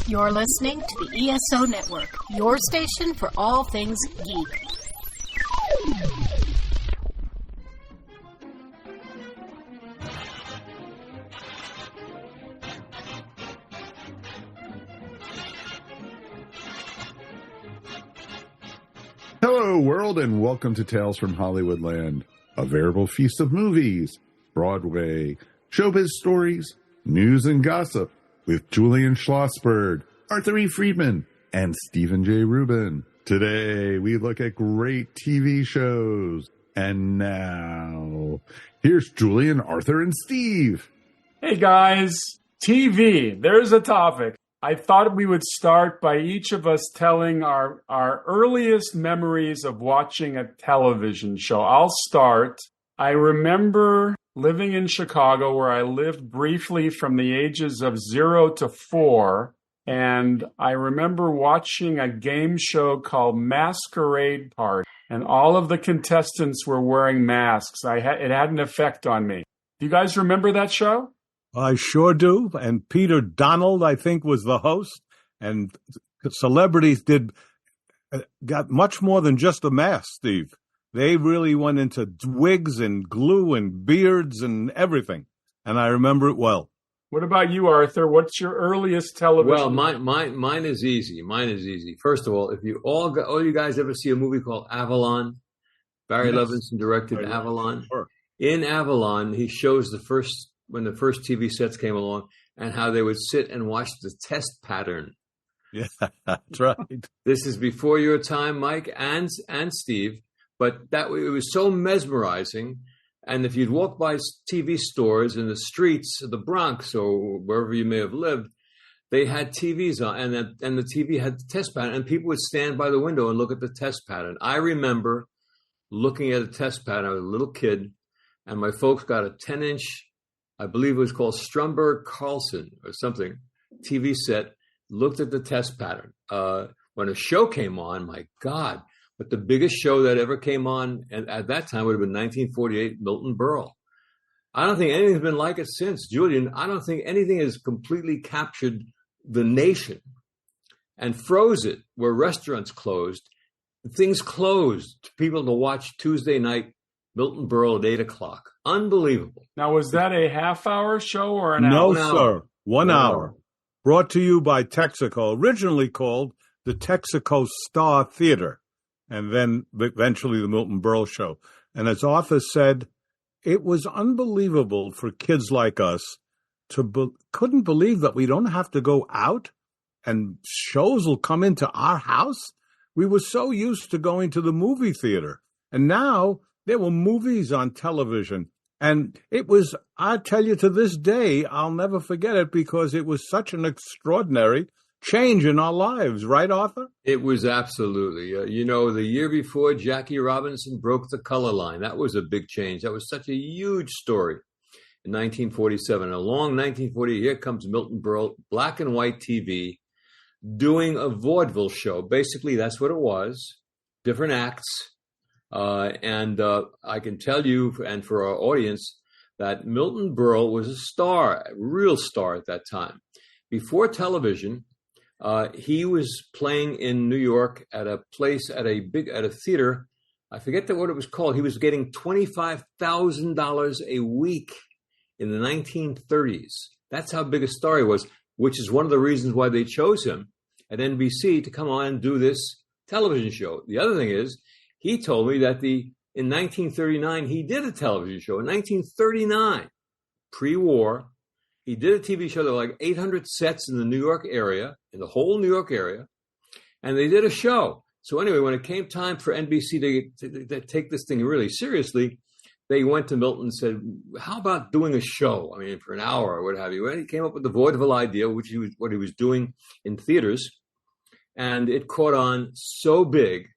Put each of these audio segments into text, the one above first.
You're listening to the ESO Network, your station for all things geek. Hello, world, and welcome to Tales from Hollywoodland, a veritable feast of movies, Broadway, showbiz stories, news and gossip, with Julian Schlossberg, Arthur E. Friedman, and Stephen J. Rubin. Today, we look at great TV shows. And now, here's Julian, Arthur, and Steve. Hey guys, TV, there's a topic. I thought we would start by each of us telling our earliest memories of watching a television show. I'll start. I remember living in Chicago, where I lived briefly from the ages of 0 to 4. And I remember watching a game show called Masquerade Party. And all of the contestants were wearing masks. It had an effect on me. Do you guys remember that show? I sure do. And Peter Donald, I think, was the host. And celebrities got much more than just a mask, Steve. They really went into wigs and glue and beards and everything. And I remember it well. What about you, Arthur? What's your earliest television? Well, mine is easy. First of all, if you all you guys ever see a movie called Avalon? Barry Levinson directed Avalon. Sure. In Avalon, he shows when the first TV sets came along and how they would sit and watch the test pattern. Yeah, that's right. This is before your time, Mike and Steve. But it was so mesmerizing. And if you'd walk by TV stores in the streets of the Bronx or wherever you may have lived, they had TVs on, and the TV had the test pattern, and people would stand by the window and look at the test pattern. I remember looking at a test pattern. I was a little kid, and my folks got a 10-inch, I believe it was called Stromberg Carlson or something, TV set, looked at the test pattern. When a show came on, my God. But the biggest show that ever came on at that time would have been 1948, Milton Berle. I don't think anything's been like it since. Julian, I don't think anything has completely captured the nation and froze it where restaurants closed. Things closed. People to watch Tuesday night Milton Berle at 8 o'clock. Unbelievable. Now, was that a half-hour show or an hour? hour? No, sir. 1 hour. Brought to you by Texaco, originally called the Texaco Star Theater. And then eventually the Milton Berle Show. And as Arthur said, it was unbelievable for kids like us couldn't believe that we don't have to go out and shows will come into our house. We were so used to going to the movie theater. And now there were movies on television. And it was, I tell you, to this day, I'll never forget it because it was such an extraordinary change in our lives, right, Arthur? It was absolutely. The year before, Jackie Robinson broke the color line. That was a big change. That was such a huge story in 1947. Along 1940, here comes Milton Berle, black and white TV, doing a vaudeville show. Basically, that's what it was, different acts. And I can tell you, and for our audience, that Milton Berle was a star, a real star at that time. Before television, he was playing in New York at a place at a theater. I forget what it was called. He was getting $25,000 a week in the 1930s. That's how big a star he was, which is one of the reasons why they chose him at NBC to come on and do this television show. The other thing is, he told me that in 1939 he did a television show. In 1939, pre-war. He did a TV show. There were like 800 sets in the New York area, in the whole New York area, and they did a show. So anyway, when it came time for NBC to take this thing really seriously, they went to Milton and said, how about doing a show? I mean, for an hour or what have you. And he came up with the vaudeville idea, what he was doing in theaters, and it caught on so big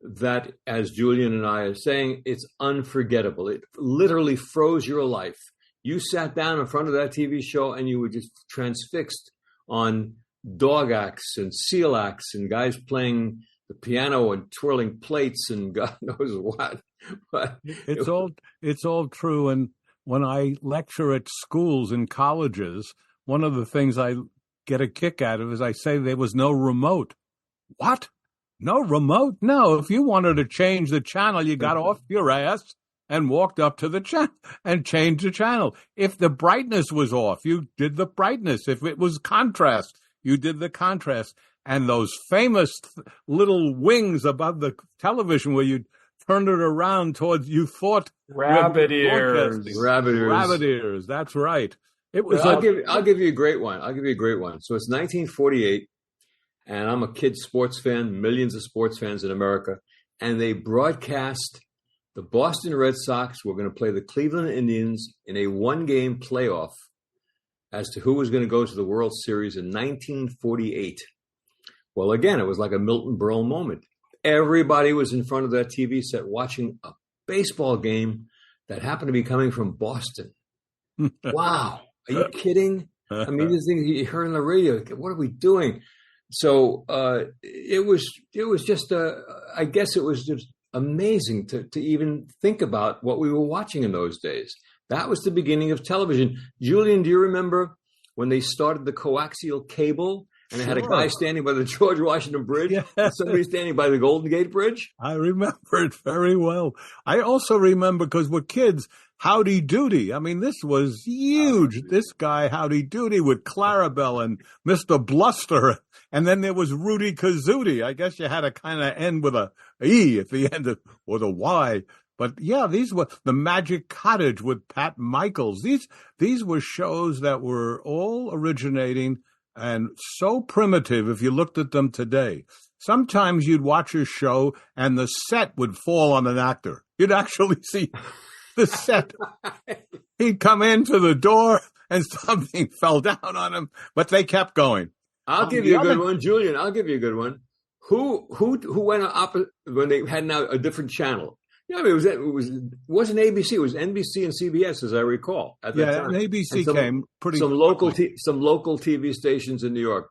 that, as Julian and I are saying, it's unforgettable. It literally froze your life. You sat down in front of that TV show and you were just transfixed on dog acts and seal acts and guys playing the piano and twirling plates and God knows what. But it's all true. And when I lecture at schools and colleges, one of the things I get a kick out of is I say there was no remote. What? No remote? No. If you wanted to change the channel, you got off your ass and walked up to the channel and changed the channel. If the brightness was off, you did the brightness. If it was contrast, you did the contrast. And those famous little wings above the television where you turned it around towards, you thought rabbit ears. Rabbit ears. That's right. It was. I'll give you a great one. So it's 1948, and I'm a kid sports fan. Millions of sports fans in America, and they broadcast the Boston Red Sox were going to play the Cleveland Indians in a one-game playoff as to who was going to go to the World Series in 1948. Well, again, it was like a Milton Berle moment. Everybody was in front of that TV set watching a baseball game that happened to be coming from Boston. Wow. Are you kidding? I mean, this thing you heard on the radio, what are we doing? So it was just, I guess it was just amazing to even think about what we were watching in those days. That was the beginning of television. Julian, do you remember when they started the coaxial cable and they had a guy standing by the George Washington Bridge and somebody standing by the Golden Gate Bridge? I remember it very well. I also remember, because we're kids, Howdy Doody. I mean, this was huge. This guy, Howdy Doody, with Clarabelle and Mr. Bluster. And then there was Rudy Kazootie. I guess you had to kind of end with a E at the end of, or the Y. But yeah, these were the Magic Cottage with Pat Michaels. These were shows that were all originating and so primitive if you looked at them today. Sometimes you'd watch a show and the set would fall on an actor. You'd actually see the set. He'd come into the door and something fell down on him, but they kept going. I'll give you a good one, Julian. I'll give you a good one. Who went up when they had now a different channel? Yeah, I mean, it wasn't ABC. It was NBC and CBS, as I recall. At that time. And ABC came pretty. Some local TV stations in New York.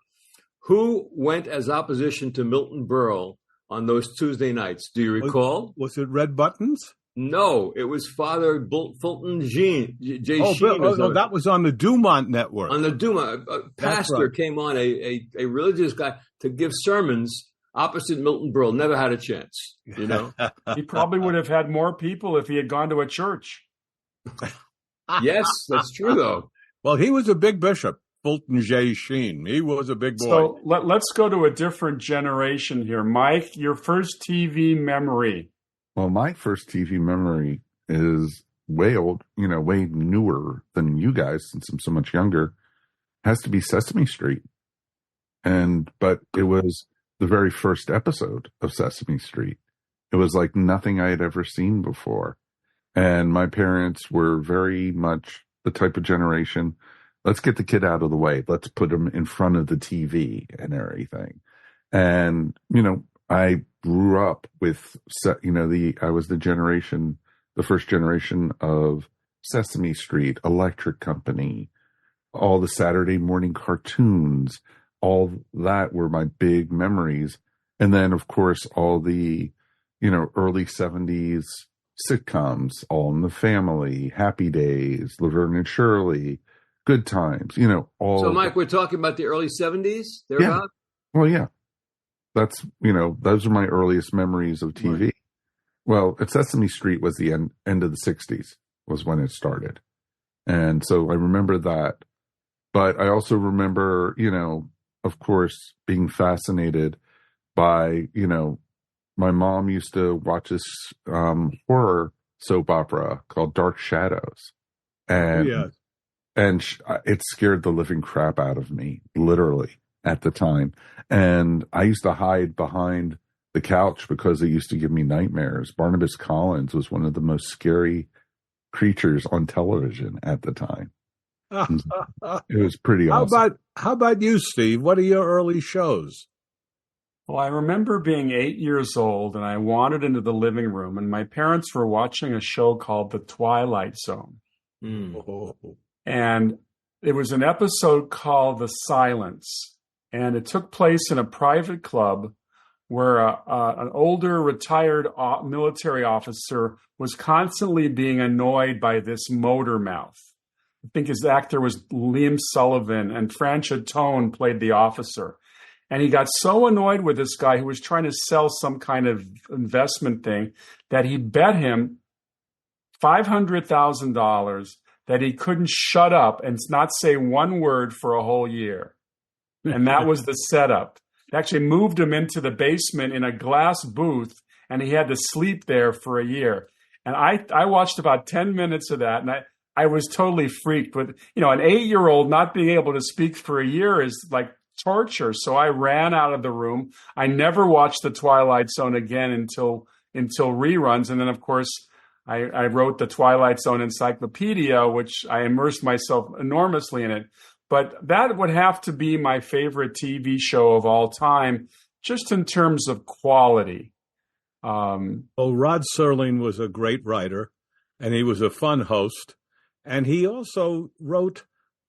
Who went as opposition to Milton Berle on those Tuesday nights? Do you recall? Was it Red Buttons? No, it was Father Fulton Sheen. That was on the Dumont Network. On the Dumont, a pastor came on, a religious guy, to give sermons opposite Milton Berle. Never had a chance, you know. He probably would have had more people if he had gone to a church. Yes, that's true, though. Well, he was a big bishop, Fulton J. Sheen. He was a big boy. So let's go to a different generation here. Mike, your first TV memory. Well, my first TV memory is way old, way newer than you guys, since I'm so much younger. It has to be Sesame Street. But it was the very first episode of Sesame Street. It was like nothing I had ever seen before. And my parents were very much the type of generation, let's get the kid out of the way. Let's put him in front of the TV and everything. And, I grew up with, I was the first generation of Sesame Street, Electric Company, all the Saturday morning cartoons, all that were my big memories. And then, of course, all the, early 70s sitcoms, All in the Family, Happy Days, Laverne and Shirley, Good Times, all. So, Mike, we're talking about the early 70s? Yeah. Well, yeah. That's, those are my earliest memories of TV. Right. Well, Sesame Street was the end of the 60s was when it started. And so I remember that. But I also remember, of course, being fascinated by, my mom used to watch this horror soap opera called Dark Shadows. And, it scared the living crap out of me, literally, at the time. And I used to hide behind the couch because it used to give me nightmares. Barnabas Collins was one of the most scary creatures on television at the time. It was pretty awesome. How about you, Steve? What are your early shows? Well, I remember being 8 years old, and I wandered into the living room, and my parents were watching a show called The Twilight Zone. And it was an episode called The Silence. And it took place in a private club where an older retired military officer was constantly being annoyed by this motor mouth. I think his actor was Liam Sullivan, and Francha Tone played the officer. And he got so annoyed with this guy who was trying to sell some kind of investment thing that he bet him $500,000 that he couldn't shut up and not say one word for a whole year. And that was the setup. They actually moved him into the basement in a glass booth, and he had to sleep there for a year. And I watched about 10 minutes of that, and I was totally freaked. With, an 8-year-old not being able to speak for a year is like torture. So I ran out of the room. I never watched the Twilight Zone again until reruns. And then, of course, I wrote the Twilight Zone Encyclopedia, which I immersed myself enormously in it. But that would have to be my favorite TV show of all time, just in terms of quality. Rod Serling was a great writer, and he was a fun host. And he also wrote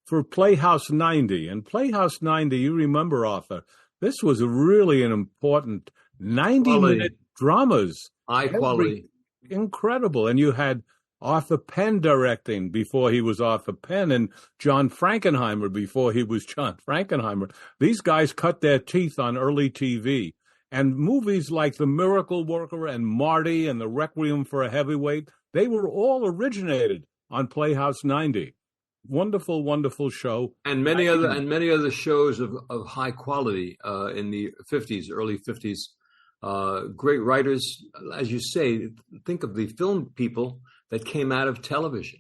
for Playhouse 90. And Playhouse 90, you remember, Arthur, this was really an important 90-minute dramas. High quality. Incredible. And you had Arthur Penn directing before he was Arthur Penn, and John Frankenheimer before he was John Frankenheimer. These guys cut their teeth on early TV. And movies like The Miracle Worker and Marty and The Requiem for a Heavyweight, they were all originated on Playhouse 90. Wonderful, wonderful show. And many other shows of high quality in the 50s, early 50s. Great writers, as you say. Think of the film people that came out of television.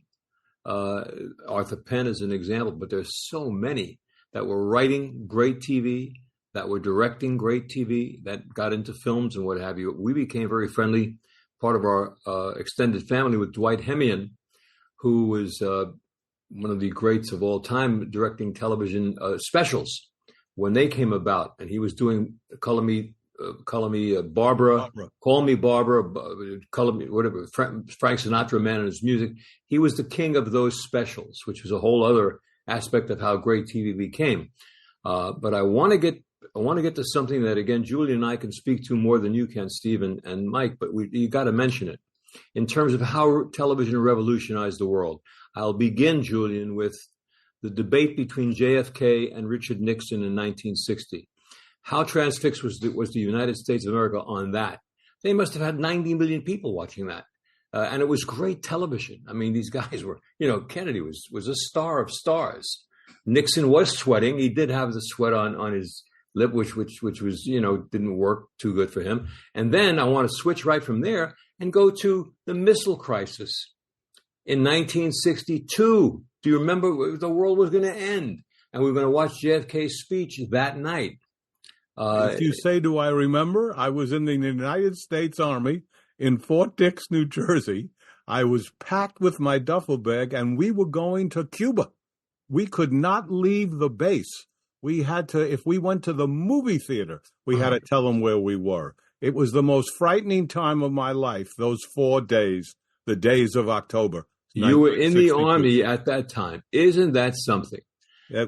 Arthur Penn is an example, but there's so many that were writing great TV, that were directing great TV, that got into films and what have you. We became very friendly, part of our extended family, with Dwight Hemian, who was one of the greats of all time, directing television specials when they came about. And he was doing Call Me Barbara, Call Me Barbara, Color Me, whatever, Frank Sinatra Man and his music. He was the king of those specials, which was a whole other aspect of how great TV became. But I want to get to something that, again, Julian and I can speak to more than you can, Steve and Mike, but you got to mention it. In terms of how television revolutionized the world, I'll begin, Julian, with the debate between JFK and Richard Nixon in 1960. How transfixed was the United States of America on that? They must have had 90 million people watching that. And it was great television. I mean, these guys were, Kennedy was a star of stars. Nixon was sweating. He did have the sweat on his lip, which was, didn't work too good for him. And then I want to switch right from there and go to the missile crisis in 1962. Do you remember the world was going to end? And we were going to watch JFK's speech that night. If you say, do I remember? I was in the United States Army in Fort Dix, New Jersey. I was packed with my duffel bag, and we were going to Cuba. We could not leave the base. We had to, if we went to the movie theater, we had to tell them where we were. It was the most frightening time of my life, those 4 days, the days of October. You were in the Army at that time. Isn't that something?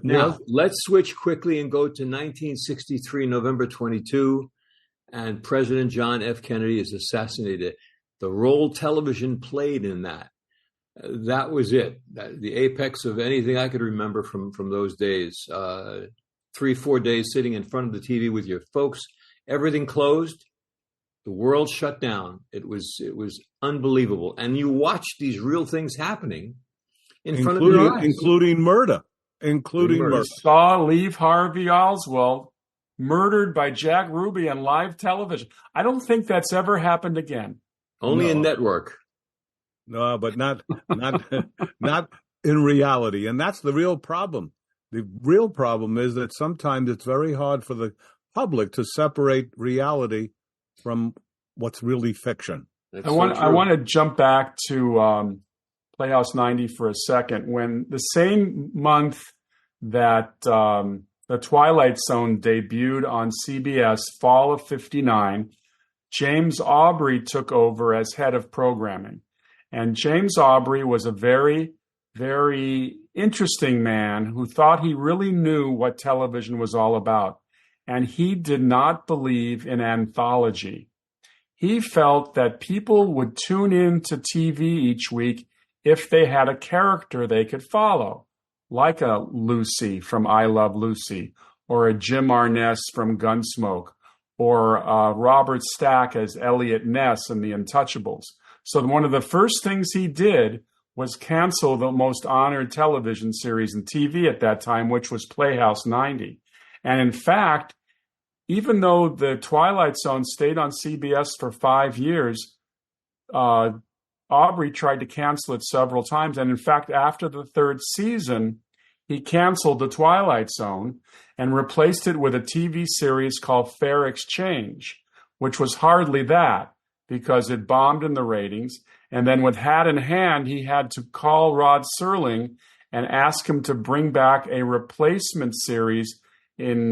Now, let's switch quickly and go to 1963, November 22, and President John F. Kennedy is assassinated. The role television played in that was it. The apex of anything I could remember from those days. 3-4 days sitting in front of the TV with your folks, everything closed, the world shut down. It was unbelievable. And you watched these real things happening in front of your eyes. Including murder. Saw Lee Harvey Oswald murdered by Jack Ruby on live television. I don't think that's ever happened again. Only in network. No, but not in reality. And that's the real problem. The real problem is that sometimes it's very hard for the public to separate reality from what's really fiction. I want to jump back to Playhouse 90 for a second. When the same month that the Twilight Zone debuted on CBS, fall of '59, James Aubrey took over as head of programming. And James Aubrey was a very, very interesting man who thought he really knew what television was all about. And he did not believe in anthology. He felt that people would tune in to TV each week if they had a character they could follow, like a Lucy from I Love Lucy, or a Jim Arness from Gunsmoke, or Robert Stack as Elliot Ness in The Untouchables. So one of the first things he did was cancel the most honored television series in TV at that time, which was Playhouse 90. And in fact, even though the Twilight Zone stayed on CBS for 5 years, Aubrey tried to cancel it several times. And in fact, after the third season, he canceled the Twilight Zone and replaced it with a TV series called Fair Exchange, which was hardly that because it bombed in the ratings. And then with Hat in Hand, he had to call Rod Serling and ask him to bring back a replacement series in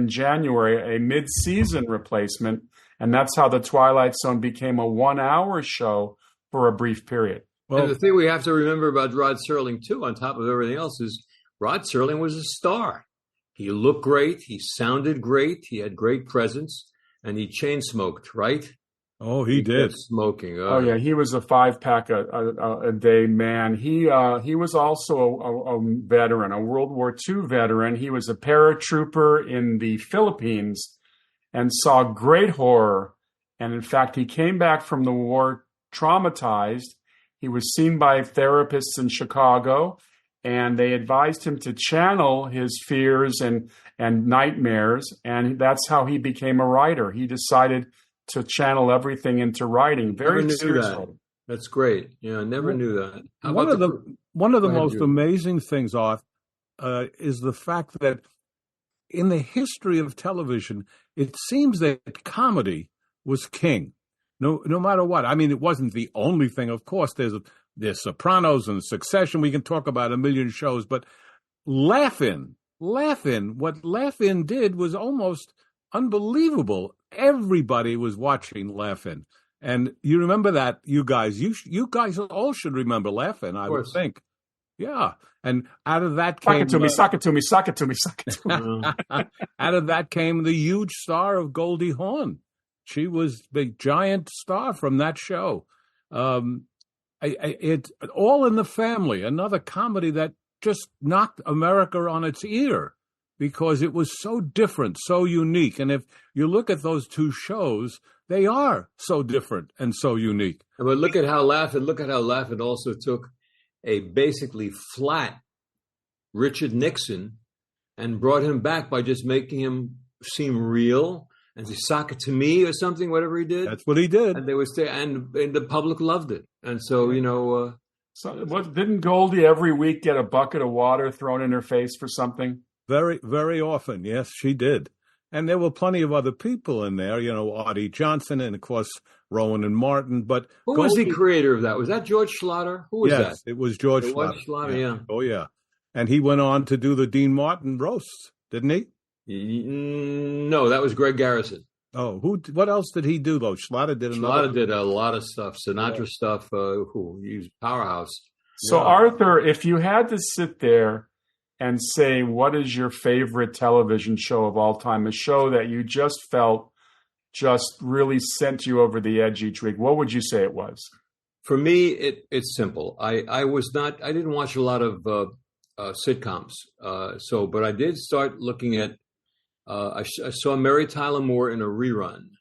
January, a mid-season replacement. And that's how the Twilight Zone became a 1-hour show for a brief period. Well, and the thing we have to remember about Rod Serling, too, on top of everything else, is Rod Serling was a star. He looked great. He sounded great. He had great presence. And he chain smoked, right? Oh, he did. Smoking. Oh, yeah. He was a 5-pack a day man. He was also a veteran, a World War II veteran. He was a paratrooper in the Philippines and saw great horror. And in fact, he came back from the war traumatized. He was seen by therapists in Chicago, and they advised him to channel his fears and nightmares. And that's how he became a writer. He decided to channel everything into writing. Very seriously. That's great. Yeah, I never knew that. One of the most amazing things, Arth, is the fact that in the history of television, it seems that comedy was king. No matter what. I mean, it wasn't the only thing. Of course, there's Sopranos and Succession. We can talk about a million shows, but Laugh-In, what Laugh-In did was almost unbelievable. Everybody was watching Laugh-In. And you remember that, you guys. You guys all should remember Laugh-In, I would think. Yeah. And out of that came... Suck it to me. Out of that came the huge star of Goldie Hawn. She was the giant star from that show. It's All in the Family, another comedy that just knocked America on its ear because it was so different, so unique. And if you look at those two shows, they are so different and so unique. But look at how Laugh-In also took a basically flat Richard Nixon and brought him back by just making him seem real and say, "Sock it to me" or something, whatever he did. That's what he did. And they was and the public loved it. And so, didn't Goldie every week get a bucket of water thrown in her face for something? Very, very often. Yes, she did. And there were plenty of other people in there, Artie Johnson and, of course, Rowan and Martin. But who was the creator of that? Was that George Schlatter? Who was that? Yes, it was George Schlatter, yeah. Oh, yeah. And he went on to do the Dean Martin roasts, didn't he? No, that was Greg Garrison. Oh, what else did he do, though? Schlatter did a lot of stuff. Sinatra stuff. He was powerhouse. So, Arthur, if you had to sit there and say, what is your favorite television show of all time, a show that you just felt just really sent you over the edge each week, what would you say it was? For me, it's simple. I didn't watch a lot of sitcoms. But I did start looking at, I saw Mary Tyler Moore in a rerun.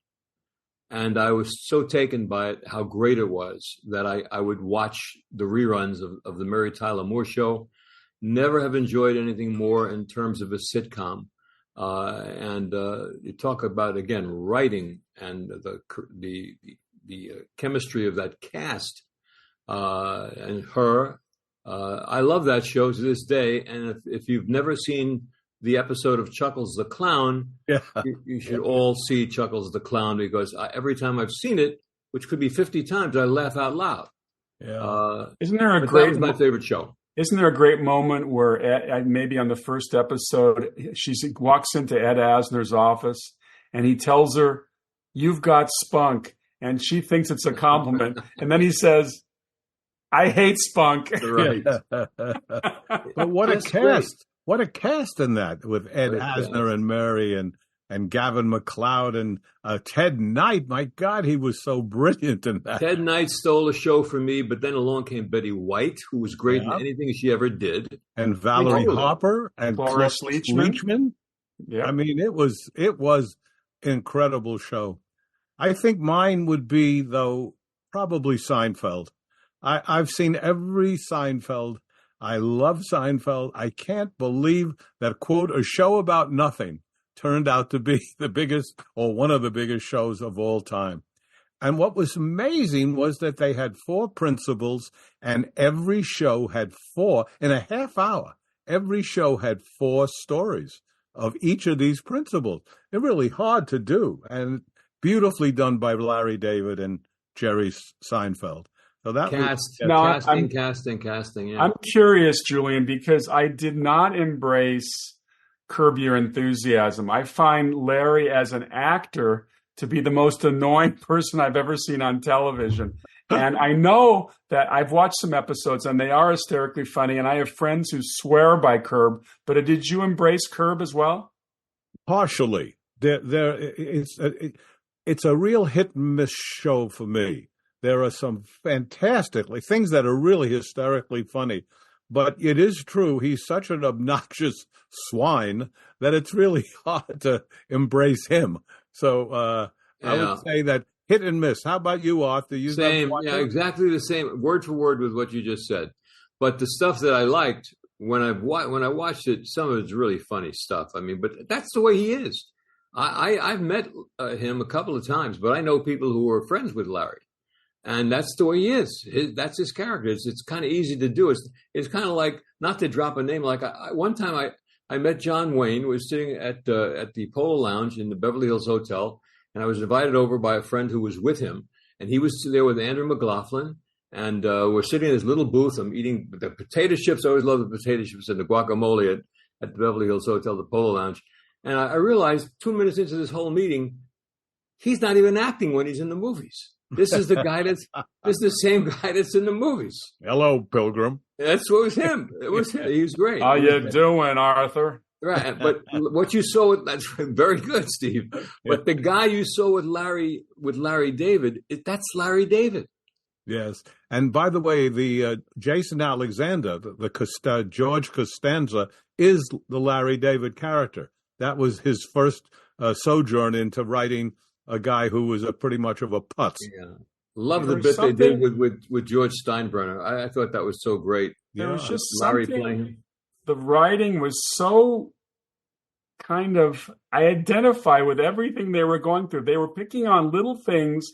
And I was so taken by it, how great it was, that I would watch the reruns of the Mary Tyler Moore show. Never have enjoyed anything more in terms of a sitcom. And you talk about, again, writing and the chemistry of that cast and her. I love that show to this day. And if you've never seen the episode of Chuckles the Clown, you should all see Chuckles the Clown, because every time I've seen it, which could be 50 times, I laugh out loud. Yeah. That was my favorite show. Isn't there a great moment where maybe on the first episode, she walks into Ed Asner's office and he tells her, "You've got spunk." And she thinks it's a compliment. And then he says, "I hate spunk." Right. But what a cast. Great. What a cast in that with Ed Asner and Mary and and Gavin MacLeod and Ted Knight. My God, he was so brilliant in that. Ted Knight stole a show from me, but then along came Betty White, who was great in anything she ever did. And Valerie Harper and Cloris Leachman. Yeah. I mean, it was incredible show. I think mine would be, though, probably Seinfeld. I've seen every Seinfeld. I love Seinfeld. I can't believe that, quote, a show about nothing turned out to be the biggest or one of the biggest shows of all time. And what was amazing was that they had 4 principals, and every show had 4 in a half hour. Every show had 4 stories of each of these principals. They're really hard to do, and beautifully done by Larry David and Jerry Seinfeld. So that casting. Yeah. I'm curious, Julian, because I did not embrace Curb Your Enthusiasm. I find Larry as an actor to be the most annoying person I've ever seen on television. And I know that I've watched some episodes and they are hysterically funny. And I have friends who swear by Curb. But did you embrace Curb as well? Partially. It's a real hit and miss show for me. There are some fantastically things that are really hysterically funny, but it is true he's such an obnoxious swine that it's really hard to embrace him. So I would say that hit and miss. How about you, Arthur? Same, exactly the same, word for word with what you just said. But the stuff that I liked when I watched it, some of it's really funny stuff. I mean, but that's the way he is. I've met him a couple of times, but I know people who are friends with Larry. And that's the way he is. That's his character. It's kind of easy to do. It's kind of like, not to drop a name, like one time I met John Wayne, who was sitting at the Polo Lounge in the Beverly Hills Hotel, and I was invited over by a friend who was with him, and he was there with Andrew McLaughlin, and we're sitting in this little booth. I'm eating the potato chips. I always love the potato chips and the guacamole at the Beverly Hills Hotel, the Polo Lounge. And I realized 2 minutes into this whole meeting, he's not even acting when he's in the movies. This is the same guy that's in the movies. Hello, Pilgrim. That's what was him. It was him. He was great. How you doing, Arthur? Right. But what you saw, that's very good, Steve. But the guy you saw with Larry David, that's Larry David. Yes. And by the way, the Jason Alexander, the George Costanza, is the Larry David character. That was his first sojourn into writing a guy who was pretty much of a putz. Yeah. Love the bit they did with George Steinbrenner. I thought that was so great. There was just Larry playing him. The writing was so kind of, I identify with everything they were going through. They were picking on little things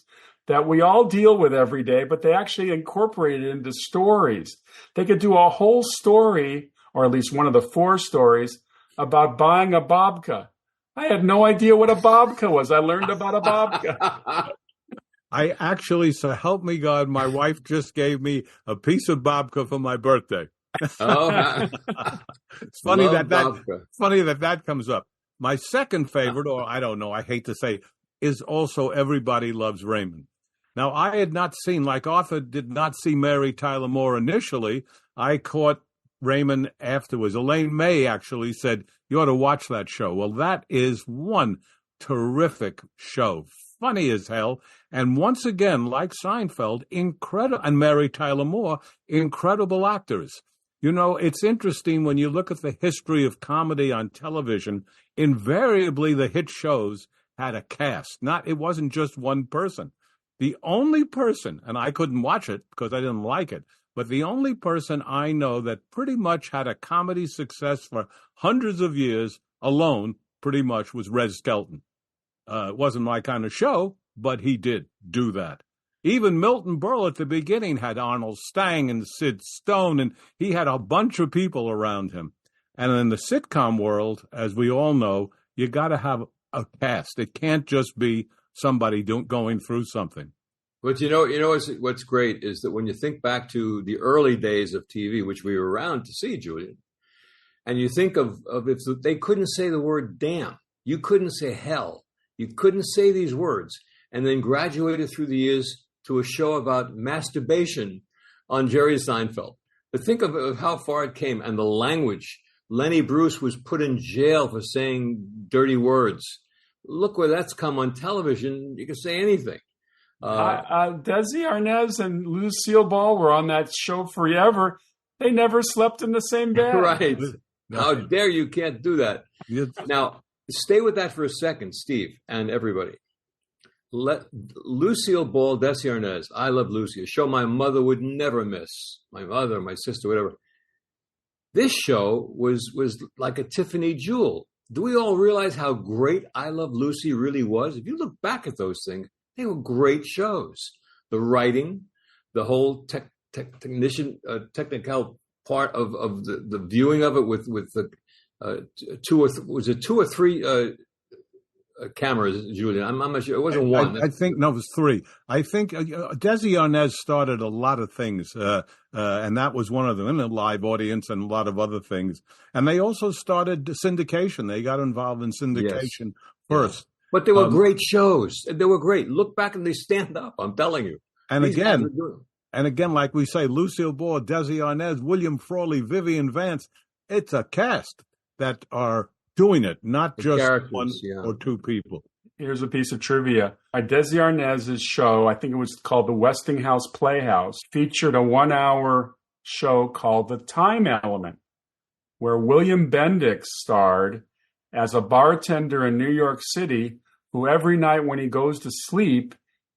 that we all deal with every day, but they actually incorporated it into stories. They could do a whole story, or at least one of the 4 stories, about buying a babka. I had no idea what a babka was. I learned about a babka. I actually, so help me God, my wife just gave me a piece of babka for my birthday. Oh, it's funny that comes up. My second favorite, or I don't know, I hate to say, is also Everybody Loves Raymond. Now, I had not seen, like Arthur did not see Mary Tyler Moore initially. I caught Raymond afterwards. Elaine May actually said, you ought to watch that show. Well, that is one terrific show. Funny as hell. And once again, like Seinfeld, incredible, and Mary Tyler Moore, incredible actors. You know, it's interesting when you look at the history of comedy on television, invariably the hit shows had a cast. It wasn't just one person. The only person, and I couldn't watch it because I didn't like it, but the only person I know that pretty much had a comedy success for hundreds of years alone pretty much was Red Skelton. It wasn't my kind of show, but he did do that. Even Milton Berle at the beginning had Arnold Stang and Sid Stone, and he had a bunch of people around him. And in the sitcom world, as we all know, you got to have a cast. It can't just be somebody going through something. But you know what's great is that when you think back to the early days of TV, which we were around to see, Julian, and you think of if they couldn't say the word damn, you couldn't say hell, you couldn't say these words, and then graduated through the years to a show about masturbation on Jerry Seinfeld. But think of how far it came, and the language. Lenny Bruce was put in jail for saying dirty words. look where that's come on television. You can say anything. Desi Arnaz and Lucille Ball were on that show forever. They never slept in the same bed. Right. How dare you can't do that. Now, stay with that for a second, Steve, and everybody. Let Lucille Ball, Desi Arnaz, I Love Lucy, a show my mother would never miss. My mother, my sister, whatever. This show was like a Tiffany jewel. Do we all realize how great I Love Lucy really was? If you look back at those things, they were great shows. The writing, the whole technical part of the viewing of it with the two or three cameras, Julian? I'm not sure. It wasn't one. I think, no, it was three. I think Desi Arnaz started a lot of things, and that was one of them, in a live audience and a lot of other things. And they also started syndication. They got involved in syndication first. But they were great shows. They were great. Look back and they stand up, I'm telling you. And again, like we say, Lucille Ball, Desi Arnaz, William Frawley, Vivian Vance, it's a cast that are doing it, not just one or two people. Here's a piece of trivia. Desi Arnaz's show, I think it was called the Westinghouse Playhouse, featured a 1-hour show called The Time Element, where William Bendix starred as a bartender in New York City who every night when he goes to sleep,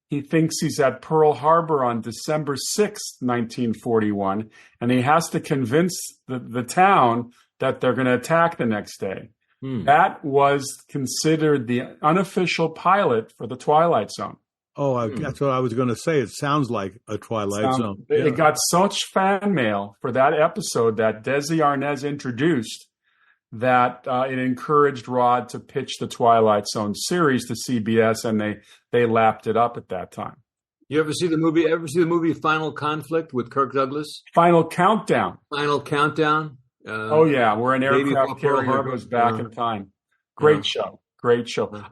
he thinks he's at Pearl Harbor on December 6th, 1941, and he has to convince the town that they're going to attack the next day. That was considered the unofficial pilot for the Twilight Zone. Oh, that's what I was going to say. It sounds like a Twilight Zone. It got such fan mail for that episode that Desi Arnaz introduced that it encouraged Rod to pitch the Twilight Zone series to CBS, and they lapped it up at that time. You ever see the movie Final Conflict with Kirk Douglas? Final Countdown. Where an aircraft carrier goes back in time. Great show.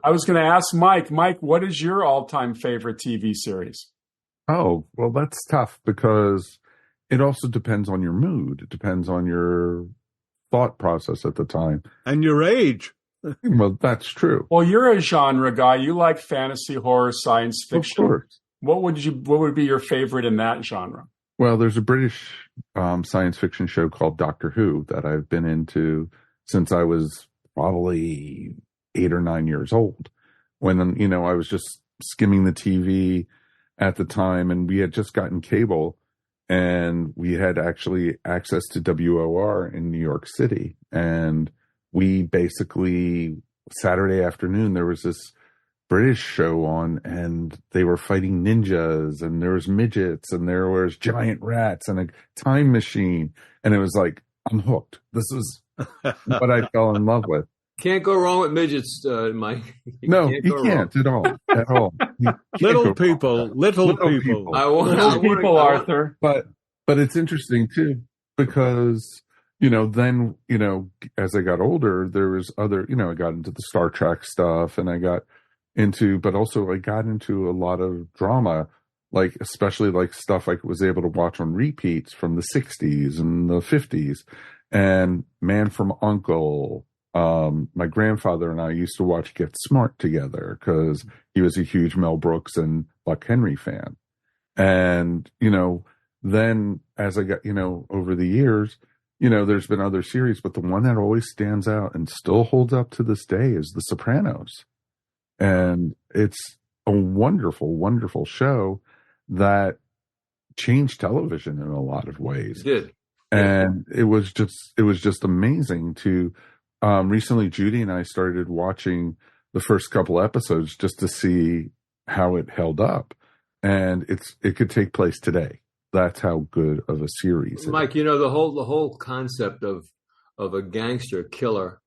I was going to ask Mike, what is your all-time favorite TV series? Oh, well, that's tough because it also depends on your mood. It depends on your thought process at the time. And your age. Well, that's true. Well, you're a genre guy. You like fantasy, horror, science fiction. Of course. What would be your favorite in that genre? Well, there's a British science fiction show called Doctor Who that I've been into since I was probably 8 or 9 years old. When, I was just skimming the TV at the time, and we had just gotten cable, and we had actually access to WOR in New York City. And we basically, Saturday afternoon, there was this British show on, and they were fighting ninjas, and there was midgets, and there was giant rats and a time machine. And it was like, I'm hooked. This was what I fell in love with. Can't go wrong with midgets, Mike. No, you can't at all. At all. Little people. Arthur. But it's interesting too, because then as I got older, there was other. I got into the Star Trek stuff, and I got into a lot of drama, like especially like stuff I was able to watch on repeats from the 60s and the 50s, and Man from U.N.C.L.E. My grandfather and I used to watch Get Smart together because he was a huge Mel Brooks and Buck Henry fan. And, then as I got, over the years, there's been other series, but the one that always stands out and still holds up to this day is The Sopranos. And it's a wonderful, wonderful show that changed television in a lot of ways. It did. And it was just amazing to, recently Judy and I started watching the first couple episodes just to see how it held up. And it could take place today. That's how good of a series. Mike, the whole concept of a gangster killer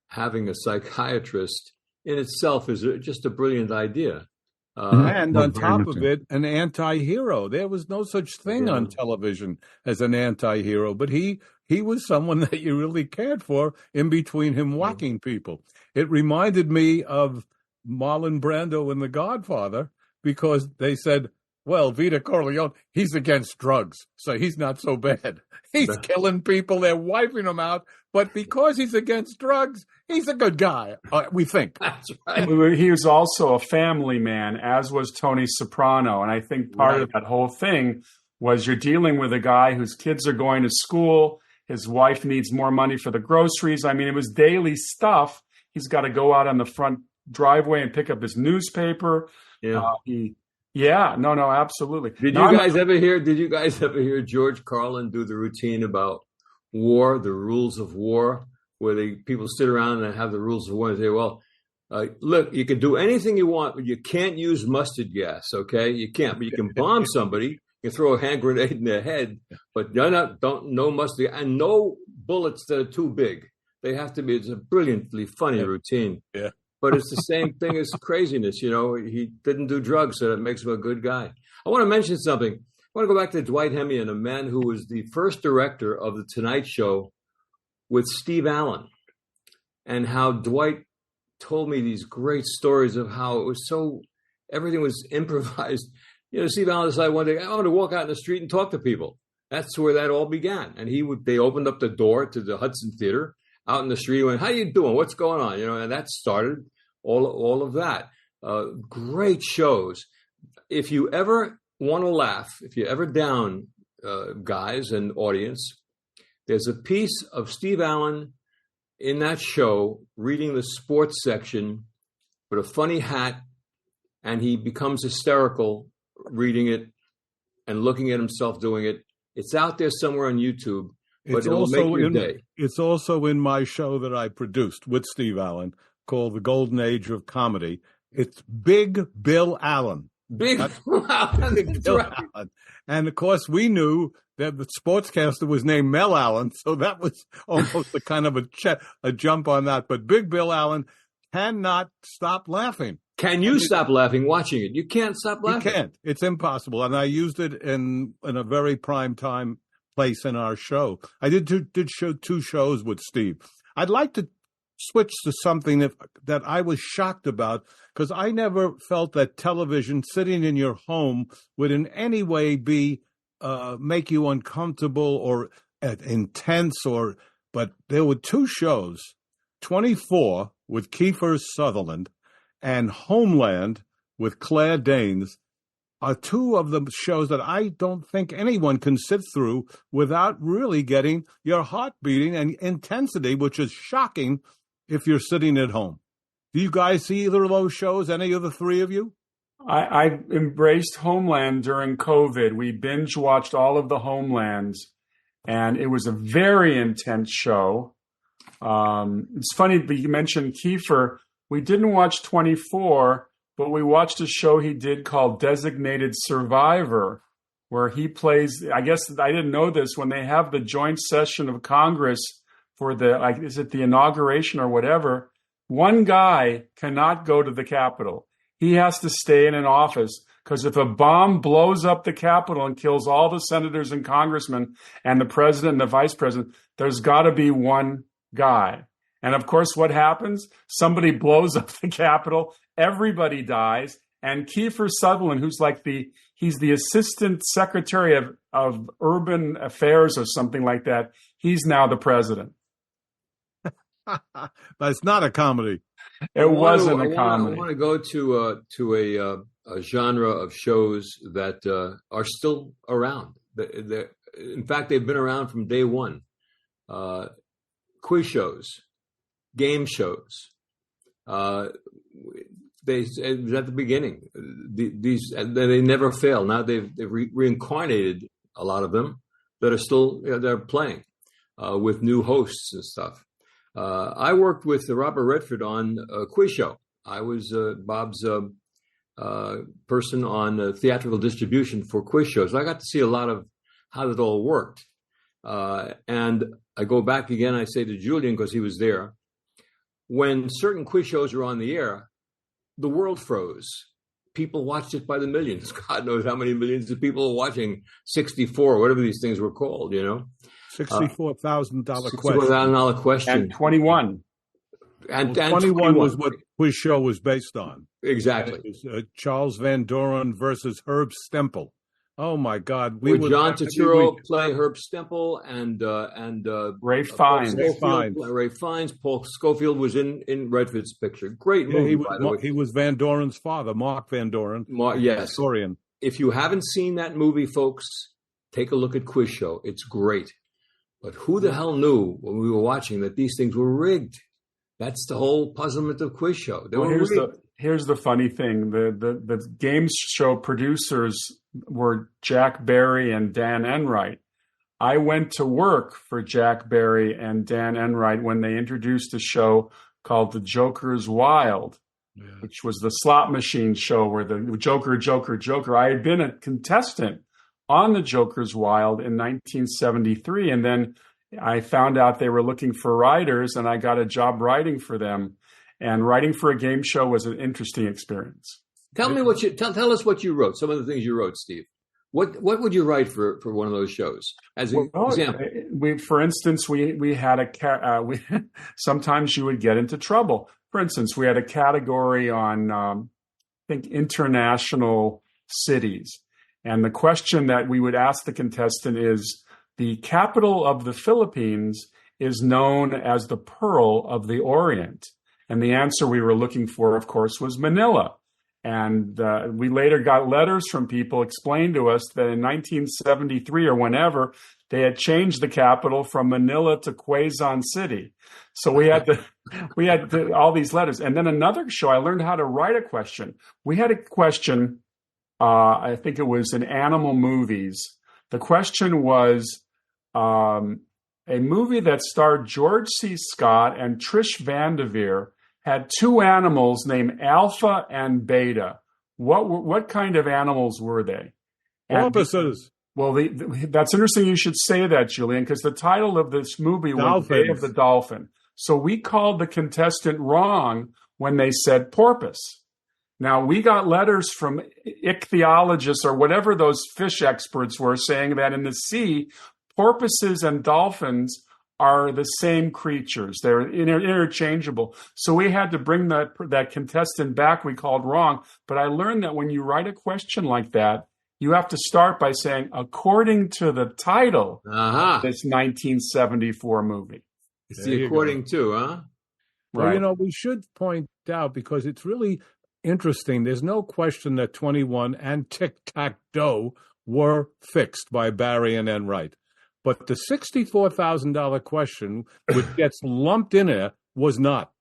having a psychiatrist in itself is just a brilliant idea. And on top of it, an anti-hero. There was no such thing on television as an anti-hero, but he was someone that you really cared for in between him whacking people. It reminded me of Marlon Brando in The Godfather, because they said, well, Vito Corleone, he's against drugs, so he's not so bad. He's killing people. They're wiping them out. But because he's against drugs, he's a good guy, we think. That's right. He was also a family man, as was Tony Soprano. And I think part of that whole thing was you're dealing with a guy whose kids are going to school. His wife needs more money for the groceries. I mean, it was daily stuff. He's got to go out on the front driveway and pick up his newspaper. Yeah. No, absolutely. Did you guys ever hear George Carlin do the routine about war, the rules of war, where people sit around and have the rules of war and say, well, look, you can do anything you want, but you can't use mustard gas, okay? You can't, but you can bomb somebody. You can throw a hand grenade in their head, but no mustard and no bullets that are too big. They have to be. It's a brilliantly funny routine. Yeah. But it's the same thing as craziness. You know, he didn't do drugs, so that makes him a good guy. I want to mention something. I want to go back to Dwight Hemian, a man who was the first director of The Tonight Show with Steve Allen, and how Dwight told me these great stories of how it was everything was improvised. You know, Steve Allen decided one day, I want to walk out in the street and talk to people. That's where that all began. And they opened up the door to the Hudson Theater out in the street, went, how you doing? What's going on? You know, and that started all of that. Great shows. If you ever want to laugh, if you're ever down, guys and audience, there's a piece of Steve Allen in that show reading the sports section with a funny hat, and he becomes hysterical reading it and looking at himself doing it. It's out there somewhere on YouTube. But it'll make your day. It's also in my show that I produced with Steve Allen called The Golden Age of Comedy. It's Big Bill Allen. Big Bill Allen. And, of course, we knew that the sportscaster was named Mel Allen, so that was almost a kind of a jump on that. But Big Bill Allen cannot stop laughing. Can you stop laughing watching it? You can't stop laughing. You can't. It's impossible. And I used it in a very prime time place in our show. I did show 2 shows with Steve. I'd like to switch to something that I was shocked about, because I never felt that television sitting in your home would in any way be make you uncomfortable or intense. But there were 2 shows, 24 with Kiefer Sutherland and Homeland with Claire Danes, are 2 of the shows that I don't think anyone can sit through without really getting your heart beating and intensity, which is shocking if you're sitting at home. Do you guys see either of those shows, any of the 3 of you? I embraced Homeland during COVID. We binge watched all of the Homelands, and it was a very intense show. It's funny that you mentioned Kiefer. We didn't watch 24, but we watched a show he did called Designated Survivor, where he plays, I guess I didn't know this, when they have the joint session of Congress for is it the inauguration or whatever, one guy cannot go to the Capitol. He has to stay in an office, because if a bomb blows up the Capitol and kills all the senators and congressmen and the president and the vice president, there's got to be one guy. And of course, what happens? Somebody blows up the Capitol, everybody dies, and Kiefer Sutherland, he's the assistant secretary of urban affairs or something like that, he's now the president. But it's not a comedy. It wasn't a comedy. I want to go to a genre of shows that are still around. In fact, they've been around from day one. Quiz shows. Game shows. They at the beginning. They never fail. Now they've reincarnated a lot of them that are still they're playing with new hosts and stuff. I worked with Robert Redford on a quiz show. I was Bob's person on theatrical distribution for quiz shows. So I got to see a lot of how it all worked. And I go back again. I say to Julian, because he was there. When certain quiz shows were on the air, the world froze. People watched it by the millions. God knows how many millions of people were watching 64, whatever these things were called, you know. $64,000 question. $64,000 question. And 21. And 21 was what Quiz Show was based on. Exactly. It was, Charles Van Doren versus Herb Stempel. Oh my God! John Turturro play Herb Stempel and Ray Fiennes. Ray Fiennes. Paul Scofield was in Redford's picture. Great movie, by the way. He was Van Doren's father, Mark Van Doren. Yes. Historian. If you haven't seen that movie, folks, take a look at Quiz Show. It's great. But who the hell knew when we were watching that these things were rigged? That's the whole puzzlement of Quiz Show. Here's the funny thing. The game show producers were Jack Barry and Dan Enright. I went to work for Jack Barry and Dan Enright when they introduced a show called The Joker's Wild, which was the slot machine show where the Joker. I had been a contestant on The Joker's Wild in 1973, and then I found out they were looking for writers, and I got a job writing for them. And writing for a game show was an interesting experience. Tell us what you wrote. Some of the things you wrote, Steve. What would you write for one of those shows? As an example, for instance, we had sometimes you would get into trouble. For instance, we had a category on I think international cities, and the question that we would ask the contestant is: the capital of the Philippines is known as the Pearl of the Orient. And the answer we were looking for, of course, was Manila. And we later got letters from people explaining to us that in 1973 or whenever, they had changed the capital from Manila to Quezon City. So we had all these letters. And then another show, I learned how to write a question. We had a question, I think it was in animal movies. The question was, a movie that starred George C. Scott and Trish Vanderveer had two animals named Alpha and Beta. What kind of animals were they? Porpoises. Well, that's interesting you should say that, Julian, because the title of this movie was Day of the Dolphin. So we called the contestant wrong when they said porpoise. Now, we got letters from ichthyologists or whatever those fish experts were saying that in the sea, porpoises and dolphins are the same creatures. They're interchangeable. So we had to bring that contestant back we called wrong. But I learned that when you write a question like that, you have to start by saying, according to the title of this 1974 movie. It's the according to, huh? Right. Well, we should point out, because it's really interesting, there's no question that 21 and Tic-Tac-Doe were fixed by Barry and Enright. But the $64,000 question, which gets lumped in there, was not.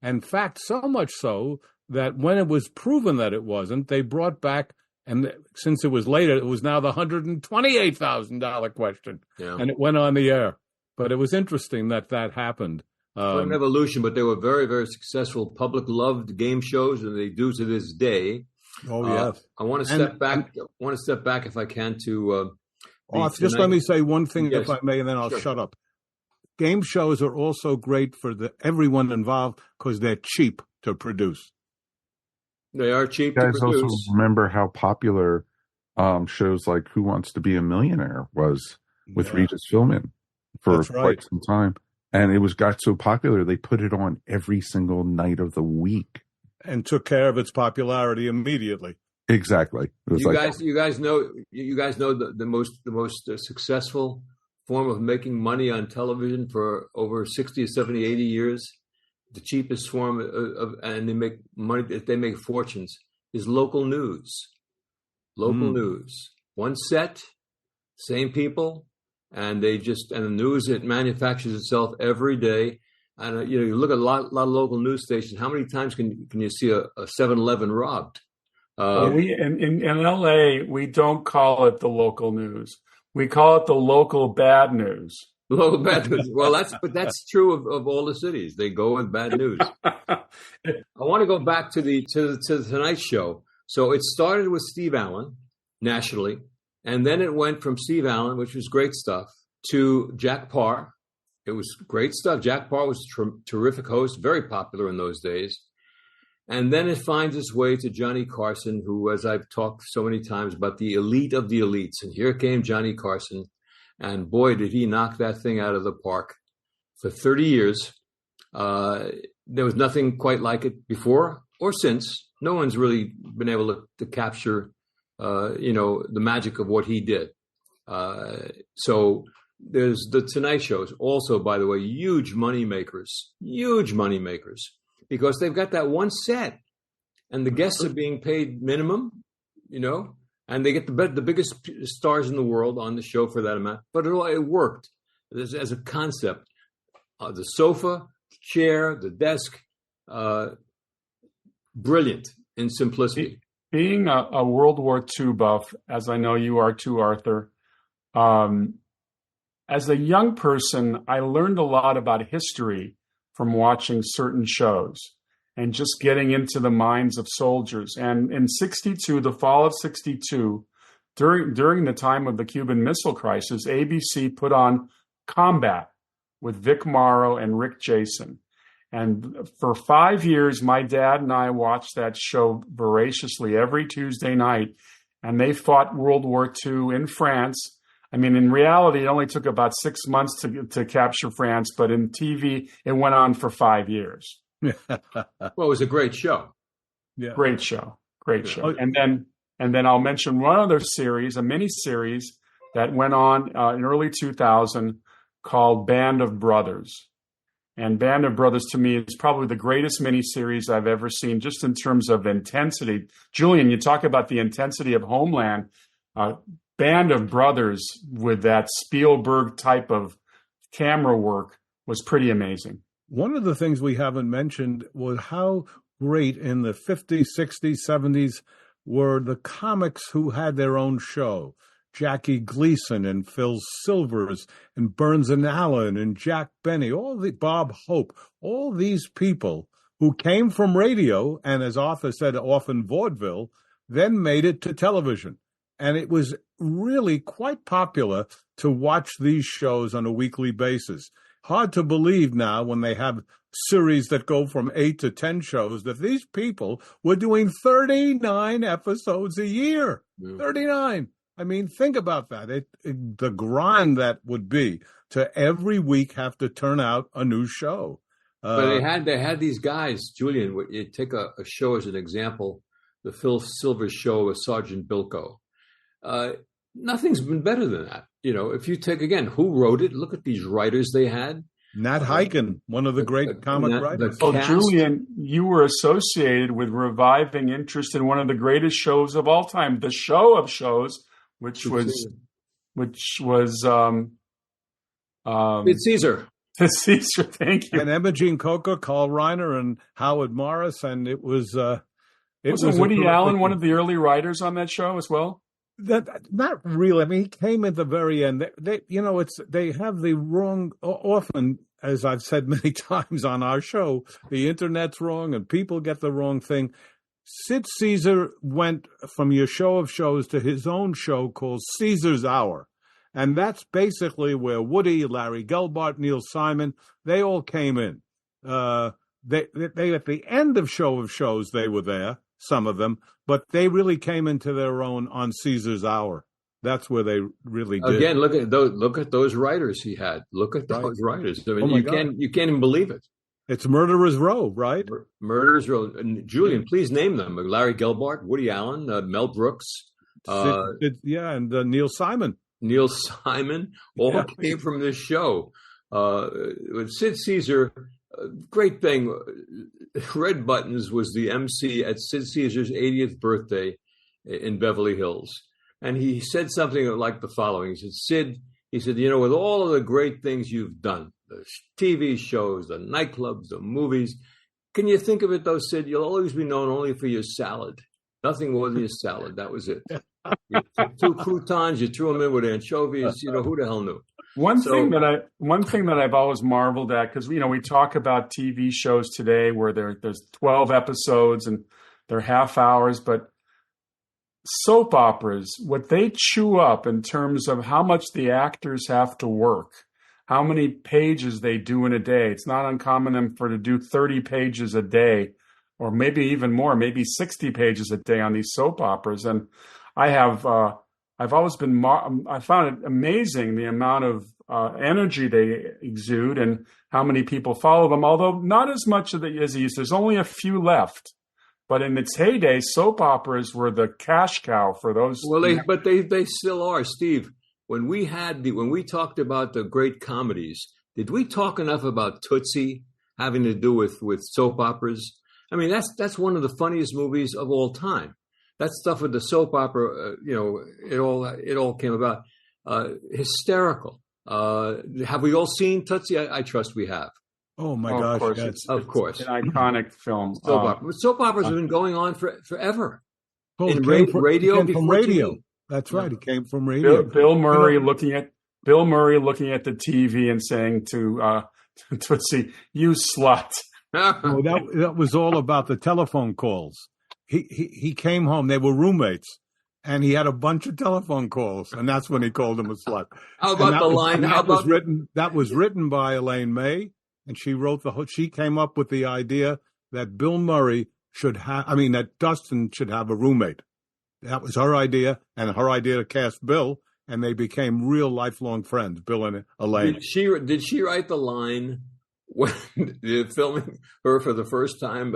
In fact, so much so that when it was proven that it wasn't, they brought back, and since it was later, it was now the $128,000 question. Yeah. And it went on the air. But it was interesting that happened. An evolution, but they were very, very successful, public-loved game shows, and they do to this day. Oh, yes. I want to step back. If I can, to... just let me say one thing, if I may, and then I'll shut up. Game shows are also great for everyone involved because they're cheap to produce. They are cheap to produce. You guys also remember how popular shows like Who Wants to Be a Millionaire was with Regis Philbin for quite some time. And it got so popular, they put it on every single night of the week. And took care of its popularity immediately. Exactly. You guys know the most successful form of making money on television for over 60, 70, 80 years. The cheapest form and they make money, they make fortunes, is local news. Local news. One set, same people, and the news, it manufactures itself every day. And you look at a lot of local news stations. How many times can you see a 7-Eleven robbed? In LA, we don't call it the local news. We call it the local bad news. Local bad news. Well, that's true of all the cities. They go with bad news. I want to go back to the Tonight Show. So it started with Steve Allen nationally, and then it went from Steve Allen, which was great stuff, to Jack Parr. It was great stuff. Jack Parr was a terrific host, very popular in those days. And then it finds its way to Johnny Carson, who, as I've talked so many times about, the elite of the elites. And here came Johnny Carson. And boy, did he knock that thing out of the park. For 30 years, There was nothing quite like it before or since. No one's really been able to capture, the magic of what he did. So there's the Tonight Shows. Also, by the way, huge money makers, because they've got that one set, and the guests are being paid minimum, and they get the biggest stars in the world on the show for that amount. But it worked as a concept. The sofa, the chair, the desk, brilliant in simplicity. Being a World War II buff, as I know you are too, Arthur, as a young person, I learned a lot about history from watching certain shows and just getting into the minds of soldiers. And in '62, the fall of '62, during the time of the Cuban Missile Crisis, ABC put on Combat with Vic Morrow and Rick Jason. And for 5 years, my dad and I watched that show voraciously every Tuesday night. And they fought World War II in France. I mean, in reality, it only took about 6 months to capture France, but in TV, it went on for 5 years. Well, it was a great show. Yeah. Great show. And then I'll mention one other series, a mini series that went on in early 2000 called Band of Brothers. And Band of Brothers, to me, is probably the greatest miniseries I've ever seen, just in terms of intensity. Julian, you talk about the intensity of Homeland. Band of Brothers with that Spielberg type of camera work was pretty amazing. One of the things we haven't mentioned was how great in the 50s, 60s, 70s were the comics who had their own show. Jackie Gleason and Phil Silvers and Burns and Allen and Jack Benny, Bob Hope, all these people who came from radio and, as Arthur said, often vaudeville, then made it to television. And it was really quite popular to watch these shows on a weekly basis. Hard to believe now when they have series that go from 8 to 10 shows that these people were doing 39 episodes a year. Yeah. 39. I mean, think about that. The grind that would be to every week have to turn out a new show. But they had these guys, Julian. You take a show as an example, the Phil Silvers show with Sergeant Bilko. Nothing's been better than that. If you take again, who wrote it? Look at these writers they had. Nat Hiken, one of the great comic writers. Oh, Julian, you were associated with reviving interest in one of the greatest shows of all time, the Show of Shows. Which was it's Caesar. It's Caesar, thank you. And Emma Jean Coker, Carl Reiner, and Howard Morris, and it was. Wasn't Woody Allen one of the early writers on that show as well? Not really. I mean, he came at the very end. They have the wrong. Often, as I've said many times on our show, the internet's wrong, and people get the wrong thing. Sid Caesar went from your Show of Shows to his own show called Caesar's Hour. And that's basically where Woody, Larry Gelbart, Neil Simon, they all came in. They at the end of Show of Shows, they were there, some of them, but they really came into their own on Caesar's Hour. That's where they really did. Again, look at those writers he had. Look at those writers. I mean, you can't even believe it. It's Murderer's Row, right? Murderer's Row. And Julian, please name them. Larry Gelbart, Woody Allen, Mel Brooks. And Neil Simon. Neil Simon all came from this show. With Sid Caesar, great thing. Red Buttons was the MC at Sid Caesar's 80th birthday in Beverly Hills. And he said something like the following. He said, with all of the great things you've done, the TV shows, the nightclubs, the movies. Can you think of it, though, Sid? You'll always be known only for your salad. Nothing more than your salad. That was it. You took 2 croutons, you threw them in with anchovies. Who the hell knew? One thing that I've always marveled at, because we talk about TV shows today where there's 12 episodes and they're half hours, but soap operas, what they chew up in terms of how much the actors have to work, how many pages they do in a day. It's not uncommon for them to do 30 pages a day, or maybe even more, maybe 60 pages a day on these soap operas. And I've always been, I found it amazing the amount energy they exude and how many people follow them, although not as much as they used. There's only a few left. But in its heyday, soap operas were the cash cow for those. Well, they still are, Steve. When we talked about the great comedies, did we talk enough about Tootsie having to do with soap operas? I mean, that's one of the funniest movies of all time. That stuff with the soap opera, it all came about. Hysterical. Have we all seen Tootsie? I trust we have. Oh my gosh! Of course, yes. Of course, an iconic film. Soap operas have been going on forever. Oh, In radio. Before From radio. TV. That's right. He came from radio. Bill Murray looking at the TV and saying to Tootsie, "You slut." Oh, that was all about the telephone calls. He came home. They were roommates, and he had a bunch of telephone calls, and that's when he called him a slut. How about the line? That was written by Elaine May, and she wrote she came up with the idea that Bill Murray that Dustin should have a roommate. That was her idea, and her idea to cast Bill, and they became real lifelong friends, Bill and Elaine. Did she write the line when they're filming her for the first time,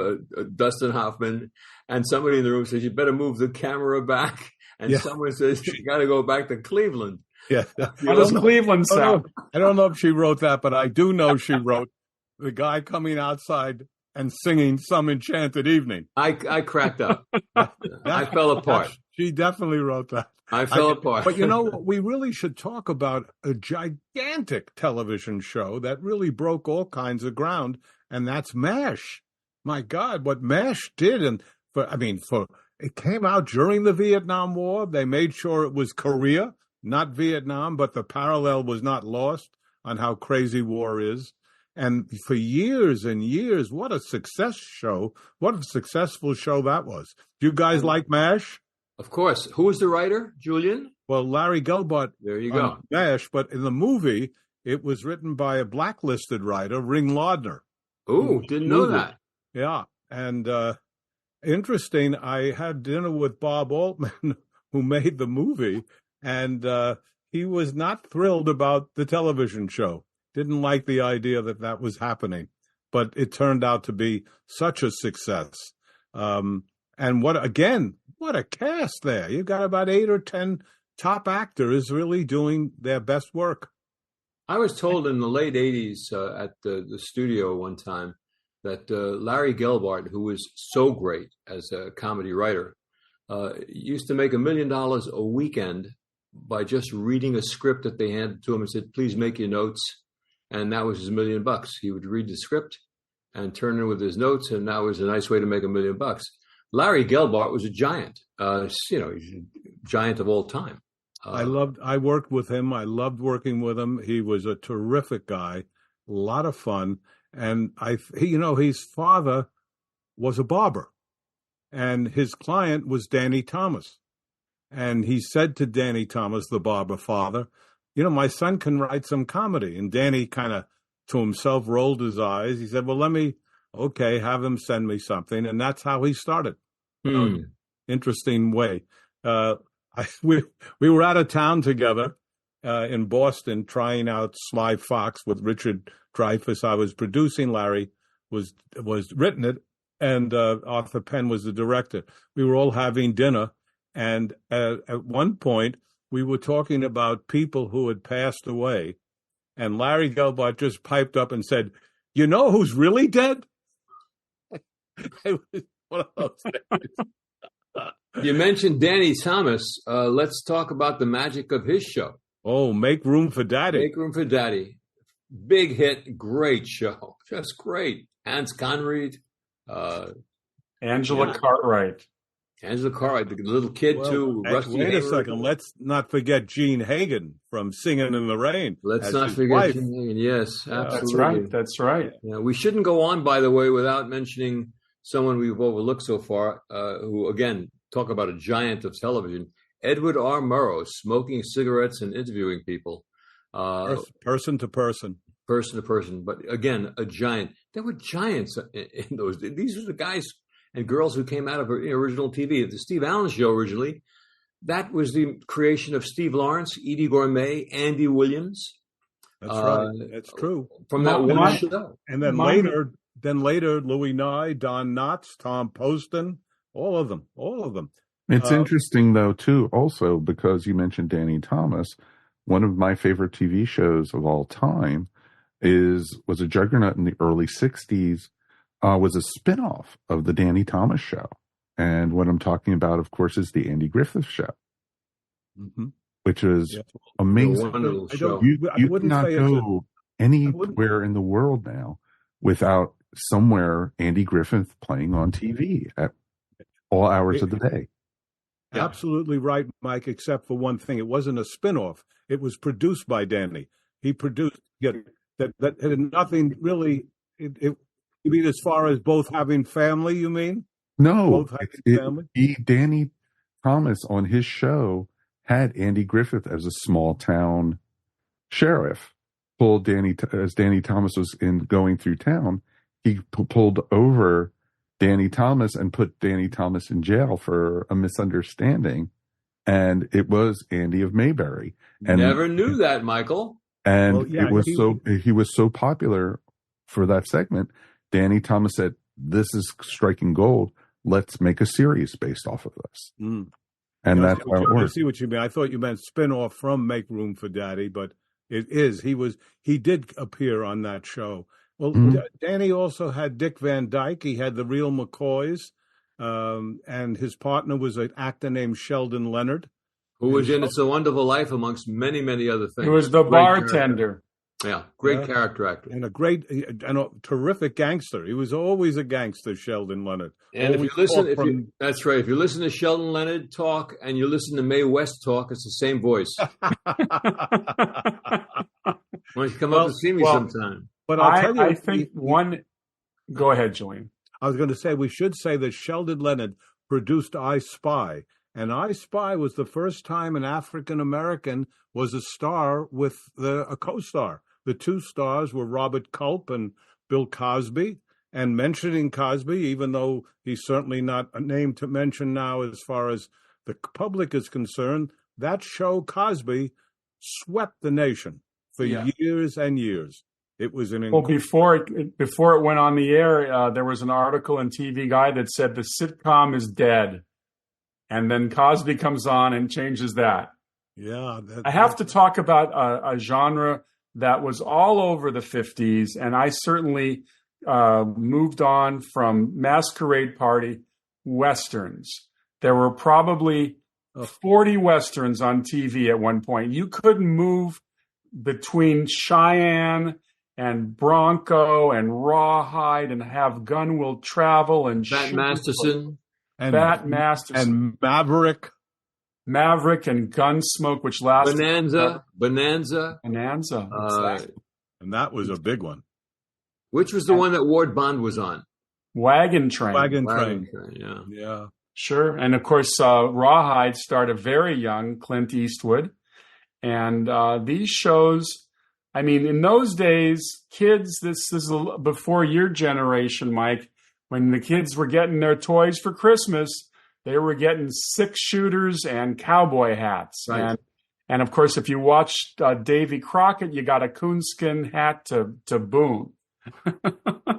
Dustin Hoffman, and somebody in the room says, "You better move the camera back," and someone says, "You got to go back to Cleveland." Yeah, how does Cleveland sound? I don't know if she wrote that, but I do know she wrote the guy coming outside and singing "Some Enchanted Evening." I cracked up. I fell apart. She definitely wrote that. I fell apart. But we really should talk about a gigantic television show that really broke all kinds of ground, and that's MASH. My God, what MASH did, it came out during the Vietnam War. They made sure it was Korea, not Vietnam, but the parallel was not lost on how crazy war is. And for years and years, what a success show. What a successful show that was. Do you guys like MASH? Of course. Who was the writer, Julian? Well, Larry Gelbart. There you go. MASH, but in the movie, it was written by a blacklisted writer, Ring Lardner. Oh, didn't know that. Yeah. And interesting, I had dinner with Bob Altman, who made the movie, and he was not thrilled about the television show. Didn't like the idea that was happening, but it turned out to be such a success. And what a cast there. You've got about 8 or 10 top actors really doing their best work. I was told in the late 80s at the studio one time that Larry Gelbart, who was so great as a comedy writer, used to make $1 million a weekend by just reading a script that they handed to him and said, "Please make your notes." And that was his $1 million. He would read the script and turn in with his notes, and that was a nice way to make $1 million. Larry Gelbart was a giant. He's a giant of all time. I worked with him. I loved working with him. He was a terrific guy, a lot of fun. And his father was a barber, and his client was Danny Thomas. And he said to Danny Thomas, the barber father, "My son can write some comedy." And Danny kind of to himself rolled his eyes. He said, "Well, have him send me something." And that's how he started. Interesting way. We were out of town together in Boston trying out Sly Fox with Richard Dreyfuss. I was producing. Larry was written it, and Arthur Penn was the director. We were all having dinner, and at one point we were talking about people who had passed away, and Larry Gelbart just piped up and said, "You know who's really dead?" It was one of those things. You mentioned Danny Thomas. Let's talk about the magic of his show. Oh, Make Room for Daddy. Make Room for Daddy. Big hit, great show. Just great. Hans Conried. Angela Cartwright. Angela Cartwright, the little kid too. Rusty wait Hayward. A second. Let's not forget Gene Hagen from Singing in the Rain. Let's not forget Gene Hagen. Yes, absolutely. That's right. Yeah, we shouldn't go on, by the way, without mentioning someone we've overlooked so far, who, again, talk about a giant of television, Edward R. Murrow, smoking cigarettes and interviewing people. Person to person. Person to person. But again, a giant. There were giants in those. These were the guys and girls who came out of original TV. The Steve Allen Show originally, that was the creation of Steve Lawrence, Edie Gourmet, Andy Williams. That's right. That's true. From that one show. And then later, Louis Nye, Don Knotts, Tom Poston, all of them. It's interesting, though, too, also, because you mentioned Danny Thomas. One of my favorite TV shows of all time was a juggernaut in the early 60s, was a spinoff of the Danny Thomas Show. And what I'm talking about, of course, is the Andy Griffith Show, which is amazing. You would not go anywhere in the world now without somewhere Andy Griffith playing on TV at all hours of the day. Absolutely right, Mike, except for one thing. It wasn't a spinoff. It was produced by Danny. He produced that had nothing really. You mean as far as both having family, you mean? No, Danny Thomas on his show had Andy Griffith as a small town sheriff. As Danny Thomas was going through town, he pulled over Danny Thomas and put Danny Thomas in jail for a misunderstanding, and it was Andy of Mayberry. And never knew that, Michael. And he was so popular for that segment. Danny Thomas said, "This is striking gold. Let's make a series based off of this." And that's how it works. I see what you mean. I thought you meant spin-off from Make Room for Daddy, but it is. He did appear on that show. Well, Danny also had Dick Van Dyke. He had the Real McCoys, and his partner was an actor named Sheldon Leonard, who was in It's a Wonderful Life, amongst many, many other things. He was the bartender. Great character actor. And a terrific gangster. He was always a gangster, Sheldon Leonard. And if you listen, that's right. If you listen to Sheldon Leonard talk and you listen to Mae West talk, it's the same voice. Why don't you come up and see me sometime? But I'll tell you, I think go ahead, Julian. I was going to say, we should say that Sheldon Leonard produced I Spy. And I Spy was the first time an African-American was a star with a co-star. The two stars were Robert Culp and Bill Cosby. And mentioning Cosby, even though he's certainly not a name to mention now as far as the public is concerned, that show, Cosby, swept the nation for years and years. It was before it went on the air, there was an article in TV Guide that said the sitcom is dead. And then Cosby comes on and changes that. Yeah. I have to talk about a genre that was all over the 50s, and I certainly moved on from Masquerade Party Westerns. There were probably 40 Westerns on TV at one point. You couldn't move between Cheyenne and Bronco and Rawhide and have Gun Will Travel and Bat Masterson. Bat Masterson. And Maverick and Gunsmoke, which lasted Bonanza. And that was a big one. Which was the one that Ward Bond was on? Wagon Train. Wagon Train. Yeah. Sure. And of course, Rawhide starred a very young Clint Eastwood. And these shows, I mean, in those days, kids, this is before your generation, Mike, when the kids were getting their toys for Christmas, they were getting 6-shooters and cowboy hats. Right. And of course, if you watched Davy Crockett, you got a coonskin hat to boom.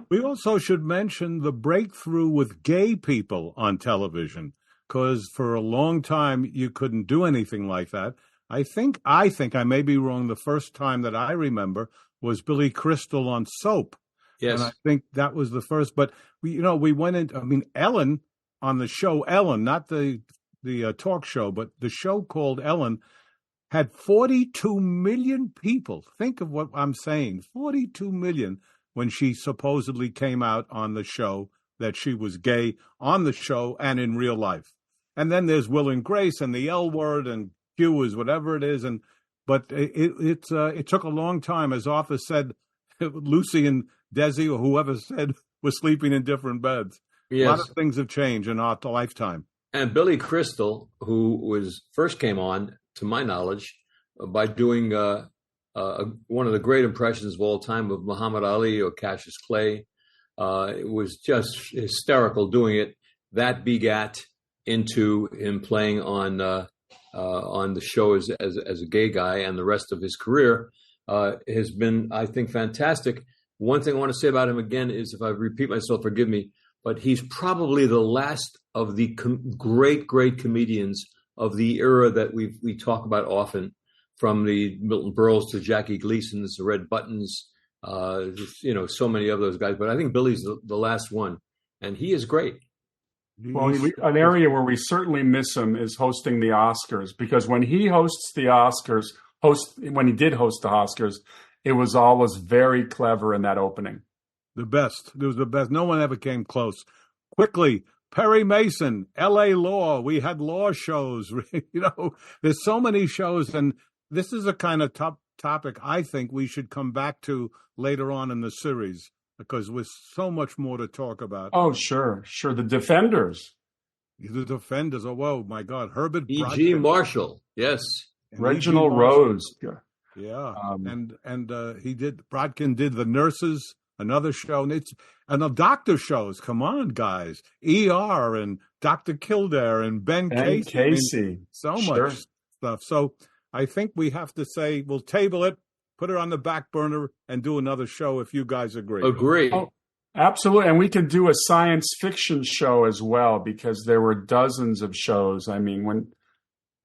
We also should mention the breakthrough with gay people on television, because for a long time you couldn't do anything like that. I think I may be wrong. The first time that I remember was Billy Crystal on Soap. Yes. And I think that was the first. But we went into, I mean, Ellen on the show Ellen, not the talk show, but the show called Ellen had 42 million people. Think of what I'm saying, 42 million when she supposedly came out on the show that she was gay on the show and in real life. And then there's Will and Grace and the L Word and Q is whatever it is. But it took a long time. As Arthur said, Lucy and Desi or whoever said were sleeping in different beds. Yes. A lot of things have changed in our lifetime. And Billy Crystal, who first came on, to my knowledge, by doing one of the great impressions of all time of Muhammad Ali or Cassius Clay. It was just hysterical doing it. That begat into him playing on the show as a gay guy, and the rest of his career has been, I think, fantastic. One thing I want to say about him again is, if I repeat myself, forgive me, but he's probably the last of the great comedians of the era that we talk about often, from the Milton Berles to Jackie Gleason's, the Red Buttons, so many of those guys. But I think Billy's the last one, and he is great. Well, an area where we certainly miss him is hosting the Oscars, because when he hosts the Oscars, when he did host the Oscars, it was always very clever in that opening. The best. It was the best. No one ever came close. Quickly, Perry Mason, L.A. Law. We had law shows. There's so many shows, and this is a kind of topic I think we should come back to later on in the series, because there's so much more to talk about. Oh, sure. The Defenders. The Defenders. Oh, whoa, my God. Herbert E.G. Marshall. Yes. Reginald Rose. Yeah. He did, Brodkin did The Nurses, another show. And the doctor shows. Come on, guys. ER and Dr. Kildare and Ben Casey. So much stuff. So I think we have to say we'll table it, put it on the back burner, and do another show if you guys agree. Agree. Oh, absolutely. And we can do a science fiction show as well, because there were dozens of shows. I mean, when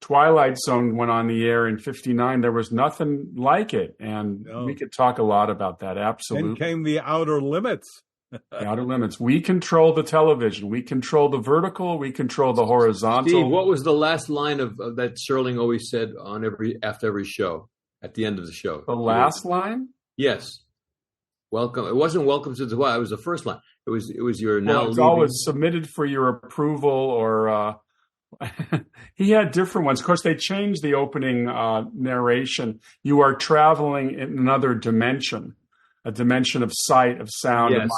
Twilight Zone went on the air in 1959, there was nothing like it. And we could talk a lot about that. Absolutely. Then came the Outer Limits. The Outer Limits. We control the television. We control the vertical. We control the horizontal. Steve, what was the last line of that Serling always said after every show, at the end of the show? The last line? Yes. Welcome. It wasn't welcome to Twilight. It was the first line. It was your now. It's always submitted for your approval, or he had different ones. Of course, they changed the opening narration. You are traveling in another dimension, a dimension of sight, of sound. Yes.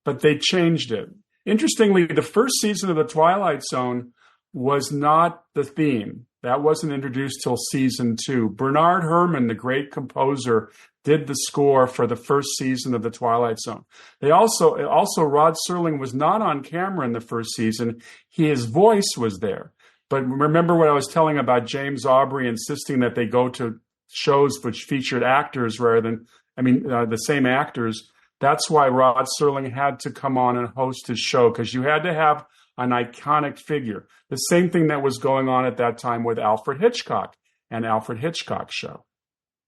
But they changed it. Interestingly, the first season of The Twilight Zone was not the theme. That wasn't introduced till season 2. Bernard Herrmann, the great composer, did the score for the first season of The Twilight Zone. They also Rod Serling was not on camera in the first season. His voice was there. But remember what I was telling about James Aubrey insisting that they go to shows which featured actors rather than, the same actors. That's why Rod Serling had to come on and host his show, because you had to have an iconic figure. The same thing that was going on at that time with Alfred Hitchcock and Alfred Hitchcock show.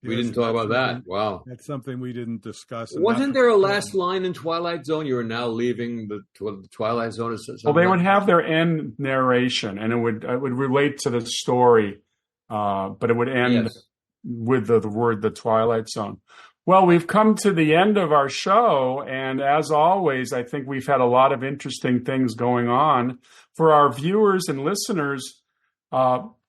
We didn't talk about that. Wow. That's something we didn't discuss. Wasn't there a last line in Twilight Zone? You are now leaving the Twilight Zone. Well, they would have their end narration, and it would relate to the story, but it would end with the word "the Twilight Zone." Well, we've come to the end of our show, and as always, I think we've had a lot of interesting things going on. For our viewers and listeners,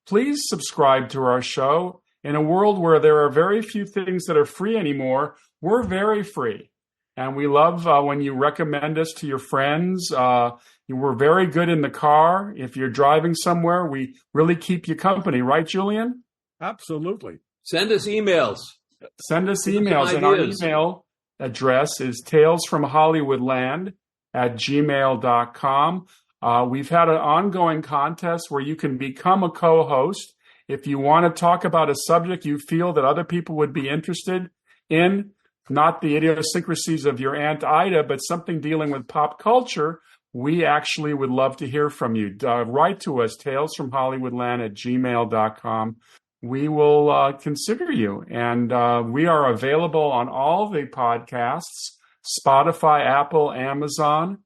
please subscribe to our show. In a world where there are very few things that are free anymore, we're very free. And we love when you recommend us to your friends. We're very good in the car. If you're driving somewhere, we really keep you company. Right, Julian? Absolutely. Send us emails. And our email address is talesfromhollywoodland@gmail.com. We've had an ongoing contest where you can become a co-host. If you want to talk about a subject you feel that other people would be interested in, not the idiosyncrasies of your Aunt Ida, but something dealing with pop culture, we actually would love to hear from you. Write to us, talesfromhollywoodland@gmail.com. We will consider you. And we are available on all the podcasts, Spotify, Apple, Amazon.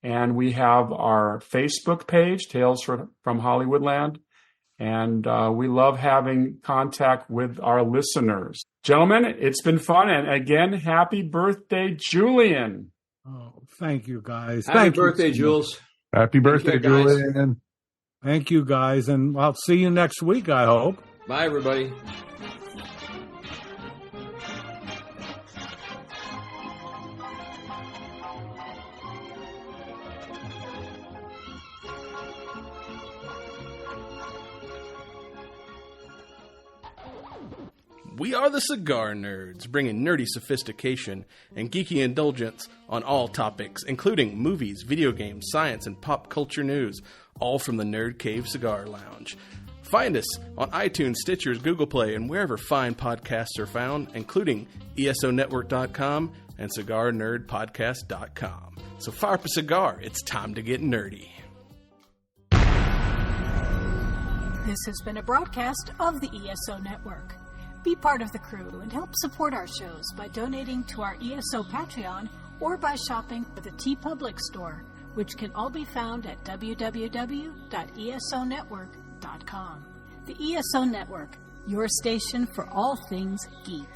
And we have our Facebook page, Tales from Hollywoodland. And we love having contact with our listeners. Gentlemen, it's been fun. And again, happy birthday, Julian. Oh, thank you, guys. Happy birthday, Jules. Happy birthday, Julian. Thank you, guys. And I'll see you next week, I hope. Bye, everybody. We are the Cigar Nerds, bringing nerdy sophistication and geeky indulgence on all topics, including movies, video games, science, and pop culture news, all from the Nerd Cave Cigar Lounge. Find us on iTunes, Stitcher, Google Play, and wherever fine podcasts are found, including ESONetwork.com and CigarNerdPodcast.com. So fire up a cigar. It's time to get nerdy. This has been a broadcast of the ESO Network. Be part of the crew and help support our shows by donating to our ESO Patreon or by shopping at the TeePublic store, which can all be found at www.esonetwork.com. The ESO Network, your station for all things geek.